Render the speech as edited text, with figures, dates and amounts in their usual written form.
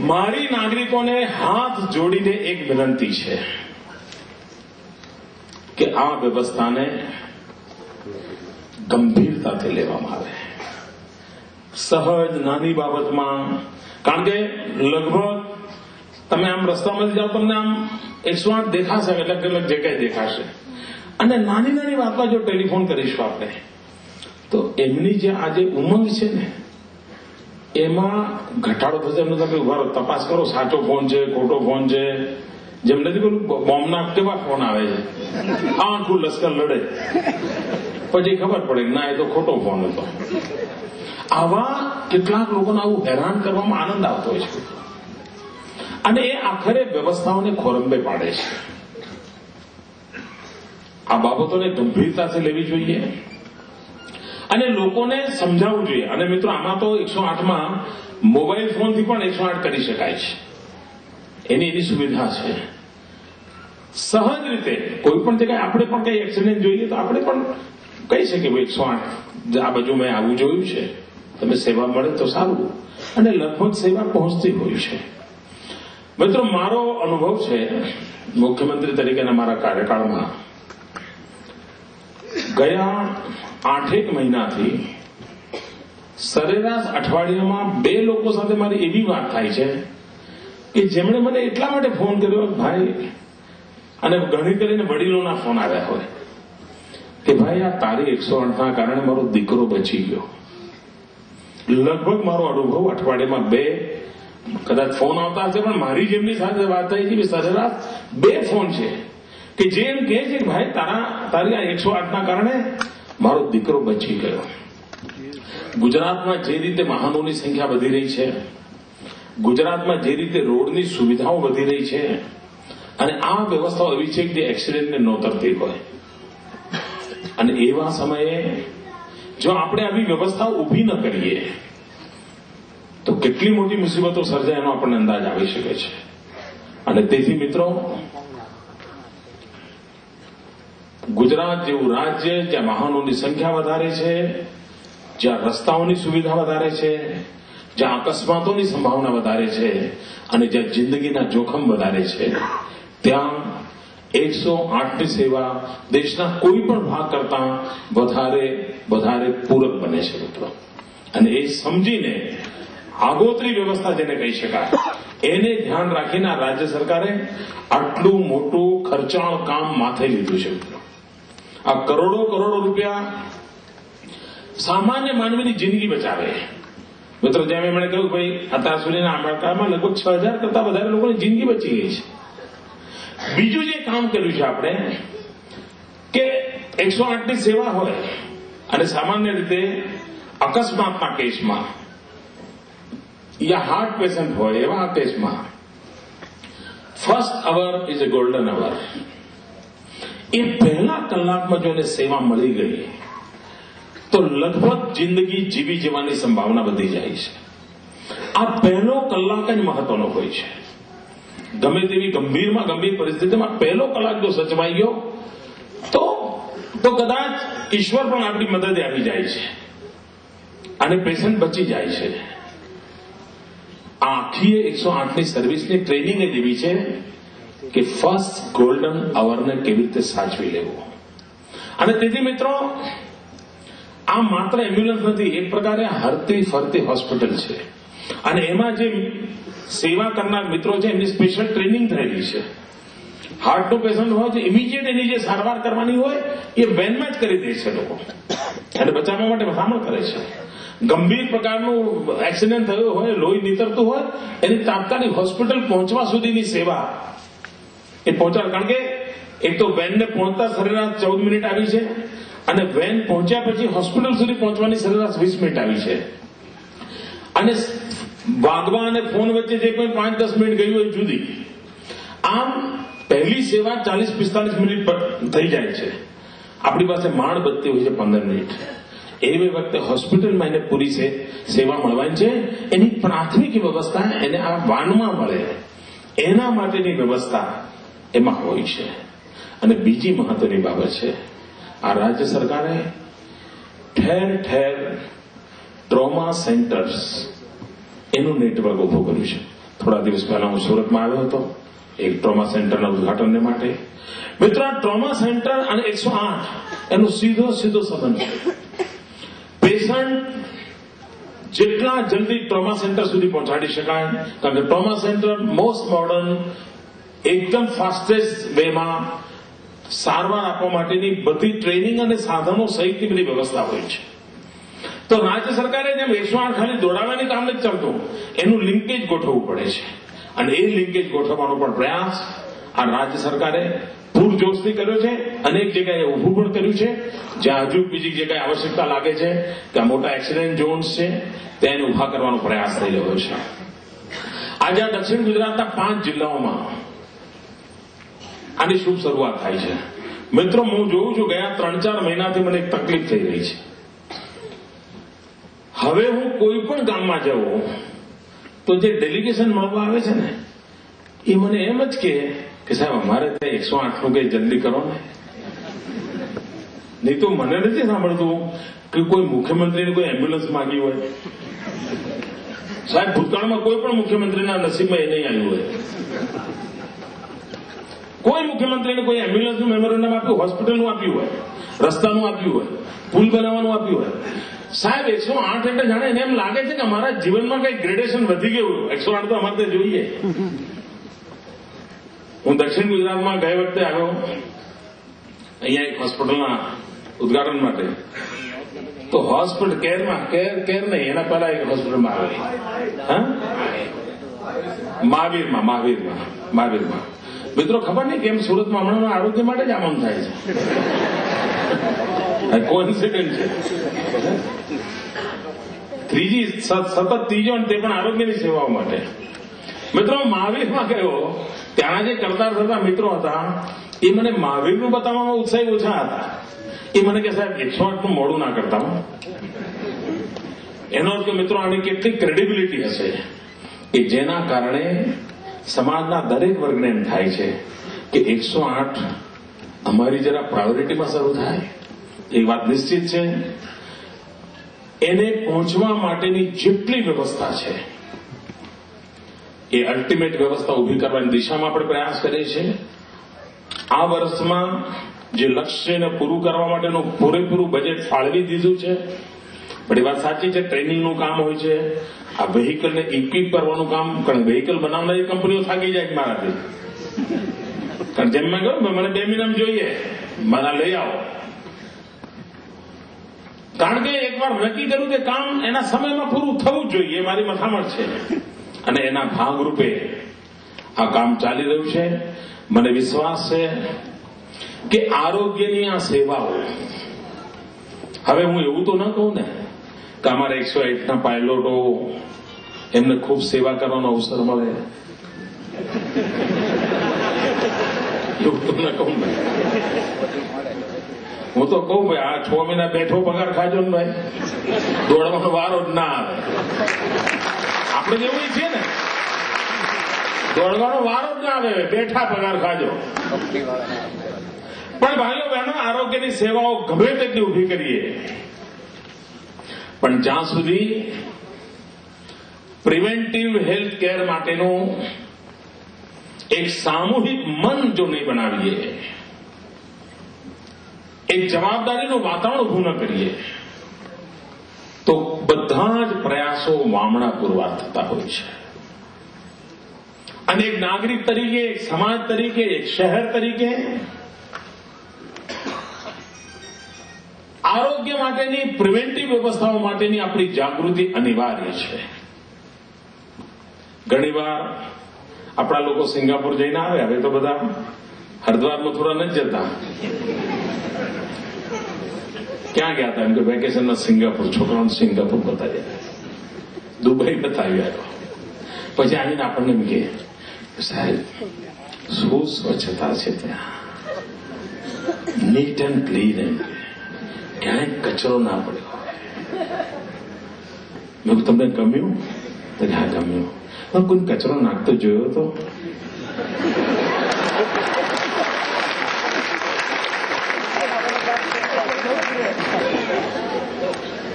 મારી નાગરિકોને હાથ જોડીને એક વિનંતી છે કે આ વ્યવસ્થાને ગંભીરતાથી લેવામાં આવે. સહજ નાની બાબતમાં, કારણ કે લગભગ તમે આમ રસ્તામાં જાઓ તમને આમ 108 દેખાશે, એટલે જે કઈ દેખાશે, અને નાની નાની વાતમાં જો ટેલિફોન કરીશું આપણે તો એમની જે આજે ઉમંગ છે ને એમાં ઘટાડો થશે. એમને તમે ઉભા રહો, તપાસ કરો, સાચો ફોન છે ખોટો ફોન છે. જેમ નથી પેલું બોમ્બના કેવા ફોન આવે છે, આખું લશ્કર લડે, પછી ખબર પડે ના એ તો ખોટો ફોન હતો. આવા કેટલાક લોકોને આવું હેરાન કરવામાં આનંદ આવતો હોય છે, અને એ આખરે વ્યવસ્થાઓને ખોરંબે પાડે છે. આ બાબતોને ગંભીરતાથી લેવી જોઈએ અને લોકોને સમજાવવું જોઈએ. અને મિત્રો, આમાં તો 108માં મોબાઈલ ફોનથી પણ 108 કરી શકાય છે, એની સુવિધા છે. સહજ રીતે કોઈ પણ જગ્યાએ આપણે પણ કઈ એક્સિડન્ટ જોઈએ તો આપણે પણ કહી શકીએ 108 આ બાજુ મેં આવું જોયું છે, તમે સેવા મળે તો સારું, અને લગભગ સેવા પહોંચતી હોય છે. મિત્રો, મારો અનુભવ છે મુખ્યમંત્રી તરીકેના મારા કાર્યકાળમાં ગયા 8 મહિનાથી સરેરાશ અઠવાડિયામાં 2 લોકો સાથે મારી એવી વાત થાય છે કે જેમણે મને એટલા માટે ફોન કર્યો ભાઈ, અને ઘણી કરીને વડીલોના ફોન આવ્યા હોય કે ભાઈ આ તારી 108ના કારણે મારો દીકરો બચી ગયો. લગભગ મારો અનુભવ અઠવાડિયામાં 2 કદાચ ફોન આવતા હશે, પણ મારી જેમની સાથે વાત થઈ છે સરેરાશ 2 ફોન છે કે જે એમ કહે છે કે ભાઈ તારી આ 108ના કારણે મારો દીકરો બચી ગયો. ગુજરાતમાં જે રીતે વાહનોની સંખ્યા વધી રહી છે, ગુજરાતમાં જે રીતે રોડની સુવિધાઓ વધી રહી છે, અને આ વ્યવસ્થાઓ એવી છે કે જે એક્સિડન્ટને નોતરતી હોય, અને એવા સમયે જો આપણે આવી વ્યવસ્થાઓ ઊભી ન કરીએ તો કેટલી મોટી મુસીબતો સર્જાય એનો આપણને અંદાજ આવી શકે છે. અને તેથી મિત્રો, ગુજરાત જેવું રાજ્ય જ્યાં વાહનોની સંખ્યા વધારે છે, જ્યાં રસ્તાઓની સુવિધા વધારે છે, જ્યાં અકસ્માતોની સંભાવના વધારે છે, અને જ્યાં જિંદગીના જોખમ વધારે છે, ત્યાં 108ની સેવા દેશના કોઈ પણ ભાગ કરતા વધારે પૂરક બને છે મિત્રો. અને એ સમજીને આગોતરી વ્યવસ્થા જેને કહી શકાય એને ધ્યાન રાખીને રાજ્ય સરકારે આટલું મોટું ખર્ચાળ કામ માથે લીધું છે મિત્રો. આ કરોડો રૂપિયા સામાન્ય માનવીની જિંદગી બચાવે. મિત્રો, જેમ એમણે કહ્યું ભાઈ અત્યાર સુધીના આંકડામાં લગભગ 6000 કરતા વધારે લોકોની જિંદગી બચી ગઈ છે. બીજું જે કામ કર્યું છે આપણે કે 108ની સેવા હોય અને સામાન્ય રીતે અકસ્માતના કેસમાં યા હાર્ટ પેશન્ટ હોય એવા કેસમાં first hour is a golden hour. એ પહેલા કલાકમાં જો એને સેવા મળી ગઈ તો લગભગ જિંદગી જીવી જવાની સંભાવના વધી જાય છે. આ પહેલો કલાક જ મહત્વનો હોય છે. ગમે તેવી ગંભીરમાં ગંભીર પરિસ્થિતિમાં પહેલો કલાક જો સચવાઈ ગયો તો કદાચ ઈશ્વર પણ આપણી મદદે આવી જાય છે અને પેશન્ટ બચી જાય છે. આ આખી 108ની સર્વિસની ટ્રેનિંગ જ એવી છે કે ફર્સ્ટ ગોલ્ડન અવરને કેવી રીતે સાચવી લેવો. અને તેથી મિત્રો, આ માત્ર એમ્બ્યુલન્સ નથી, એક પ્રકારે હરતી ફરતી હોસ્પિટલ છે. અને એમાં જે સેવા કરનાર મિત્રો છે એમની સ્પેશિયલ ટ્રેનિંગ થયેલી છે. હાર્ટનો પેશન્ટ હોય તો ઇમિડિયેટ એની જે સારવાર કરવાની હોય એ વેનમાં જ કરી દે છે લોકો, અને બચાવવા માટે ભલામણ કરે છે. ગંભીર પ્રકારનું એક્સિડન્ટ થયો હોય, લોહી નીતરતું હોય, એની તાત્કાલિક હોસ્પિટલ પહોંચવા સુધીની સેવા એ પહોંચાડે. કારણ કે એક તો વેનને પહોંચતા સરેરાશ 14 મિનિટ આવી છે, અને વેન પહોંચ્યા પછી હોસ્પિટલ સુધી પહોંચવાની સરેરાશ 20 મિનિટ આવી છે. અને વાગવા અને ફોન વચ્ચે જે કોઈ 5-10 મિનિટ ગઈ હોય જુદી. આમ પહેલી સેવા 40-45 મિનિટ પર થઈ જાય છે. આપણી પાસે માંડ બચતી હોય છે 15 મિનિટ. એવી વખતે હોસ્પિટલમાં એને પૂરી સેવા મળવાની છે. એની પ્રાથમિક વ્યવસ્થા એને આ વાનમાં મળે એના માટેની વ્યવસ્થા એમાં હોય છે. અને બીજી મહત્વની બાબત છે, આ રાજ્ય સરકારે ઠેર ઠેર ટ્રોમા સેન્ટર્સ એનું નેટવર્ક ઉભું કર્યું છે. થોડા દિવસ પહેલા હું સુરતમાં આવ્યો હતો એક ટ્રોમા સેન્ટરના ઉદઘાટનને માટે. મિત્રો, આ ટ્રોમા સેન્ટર અને 108 એનો સીધો સંબંધ છે. પેશન્ટ જેટલા જલ્દી ટ્રોમા સેન્ટર સુધી પહોંચાડી શકાય, કારણ કે ટ્રોમા સેન્ટર મોસ્ટ મોડર્ન, એકદમ ફાસ્ટેસ્ટ વેમાં સારવાર આપવા માટેની બધી ટ્રેનિંગ અને સાધનો સહિતની બધી વ્યવસ્થા હોય છે. તો રાજ્ય સરકારે જેમ 108 ખાલી દોડાવવાની કામ નથી ચાલતું, એનું લિંકેજ ગોઠવવું પડે છે. અને એ લિંકેજ ગોઠવવાનો પણ પ્રયાસ આ રાજ્ય સરકારે પૂરજોશથી કર્યો છે. અનેક જગ્યાએ ઊભું પણ કર્યું છે. જ્યાં હજુ બીજી જગ્યાએ આવશ્યકતા લાગે છે કે આ મોટા એક્સિડન્ટ ઝોન્સ છે ત્યાં એને ઊભા કરવાનો પ્રયાસ થઈ રહ્યો છે. આજે આ દક્ષિણ ગુજરાતના 5 જિલ્લાઓમાં આની શુભ શરૂઆત થાય છે. મિત્રો, હું જોઉં છું ગયા 3-4 મહિનાથી મને એક તકલીફ થઈ રહી છે. હવે હું કોઈ પણ ગામમાં જાઉં તો જે ડેલિગેશન મળવા આવે છે ને, એ મને એમ જ કે સાહેબ અમારે ત્યાં 108 નું કઈ જલ્દી કરો ને. નહીં તો મને નથી સાંભળતું કે કોઈ મુખ્યમંત્રીને કોઈ એમ્બ્યુલન્સ માંગી હોય. સાહેબ, ભૂતકાળમાં કોઈ પણ મુખ્યમંત્રીના નસીબમાં એ નહીં આવ્યું હોય. કોઈ મુખ્યમંત્રીને કોઈ એમ્બ્યુલન્સનું મેમોરેન્ડમ આપ્યું, હોસ્પિટલનું આપ્યું હોય, રસ્તાનું આપ્યું હોય, પુલ બનાવવાનું આપ્યું હોય. સાહેબ, 108 એટલે જાણે એને એમ લાગે છે કે અમારા જીવનમાં કઈ ગ્રેડેશન વધી ગયું. 108 તો અમારે ત્યાં જોઈએ. હું દક્ષિણ ગુજરાતમાં ગઈ વખતે આવ્યો અહીંયા એક હોસ્પિટલના ઉદઘાટન માટે, તો હોસ્પિટલ કેર નહીં, એના પહેલા એક હોસ્પિટલમાં આવ્યો. હા, મહાવીરમાં. મિત્રો, ખબર નહીં કેમ સુરતમાં હમણાં આરોગ્ય માટે જ આમ થાય છે. કોઇન્સિડન્ટ છે. સતત ત્રીજો, અને તે પણ આરોગ્યની સેવાઓ માટે. મિત્રો, મહાવીરમાં ગયો, ત્યાંના જે કરતા મિત્રો હતા એ મને મહાવીરનું બતાવવામાં ઉત્સાહી ઓછા હતા. એ મને કે સાહેબ 108 નું મોડું ના કરતા. એનો અર્થ કે મિત્રો આની કેટલી ક્રેડિબિલિટી હશે કે જેના કારણે સમાજના દરેક વર્ગને એમ થાય છે કે 108 અમારી જરા પ્રાયોરિટીમાં શરૂ થાય. એ વાત નિશ્ચિત છે. એને પહોંચવા માટેની જેટલી વ્યવસ્થા છે એ અલ્ટિમેટ વ્યવસ્થા ઊભી કરવાની દિશામાં આપણે પ્રયાસ કરીએ છીએ. આ વર્ષમાં જે લક્ષ્ય એને પૂરું કરવા માટેનું પૂરેપૂરું બજેટ ફાળવી દીધું છે. પણ એ વાત સાચી છે, ટ્રેનિંગનું કામ હોય છે, આ વેહિકલને ઇક્વિપ કરવાનું કામ. કારણ વેહિકલ બનાવનારી કંપનીઓ થાકી જાય મારાથી. કારણ જેમ મેં કહ્યું મને 2 મહિનામાં જોઈએ, મને લઈ આવો. કારણ કે એકવાર નક્કી કર્યું કે કામ એના સમયમાં પૂરું થવું જ જોઈએ, એ મારી મથામણ છે. અને એના ભાગરૂપે આ કામ ચાલી રહ્યું છે. મને વિશ્વાસ છે કે આરોગ્યની આ સેવાઓ, હવે હું એવું તો ન કહું ને કે અમારા 108 ના પાયલોટો એમને ખૂબ સેવા કરવાનો અવસર મળે, એવું તો ન કહું ને. હું તો કહું ભાઈ આ 6 મહિના બેઠો પગાર ખાજો ને ભાઈ, દોડવાનો વારો જ ના આવે. આપણે જેવું છીએ ને, દોડવાનો વારો જ ના આવે, બેઠા પગાર ખાજો. પણ ભાઈઓ બહેનો, આરોગ્યની સેવાઓ ગમે તેટલી ઊભી કરીએ, પણ જ્યાં સુધી પ્રિવેન્ટિવ હેલ્થ કેર માટેનું એક સામૂહિક મન જો નહીં બનાવીએ, એક જવાબદારીનું વાતાવરણ ઊભું ન કરીએ, તો બધા જ પ્રયાસો વામણા પુરવાર થતા હોય છે. અને એક નાગરિક તરીકે, એક સમાજ તરીકે, એક શહેર તરીકે આરોગ્ય માટેની પ્રિવેન્ટિવ વ્યવસ્થાઓ માટેની આપણી જાગૃતિ અનિવાર્ય છે. ઘણીવાર આપણા લોકો સિંગાપુર જઈને આવે, હવે તો બધા હરિદ્વાર મથુરા નથી જતા. ક્યાં ગયા હતા? એમ કે વેકેશનમાં સિંગાપુર, છોકરાઓને સિંગાપુર બતાવ્યા, દુબઈ બતાવ્યા. પછી આવીને આપણને એમ કે સાહેબ શું સ્વચ્છતા છે ત્યાં, નીટ એન્ડ ક્લીન, એમ ક્યાંય કચરો ના પડ્યો. મેં તમને ગમ્યું? હા ગમ્યું. કોઈ કચરો નાખતો જોયો તો?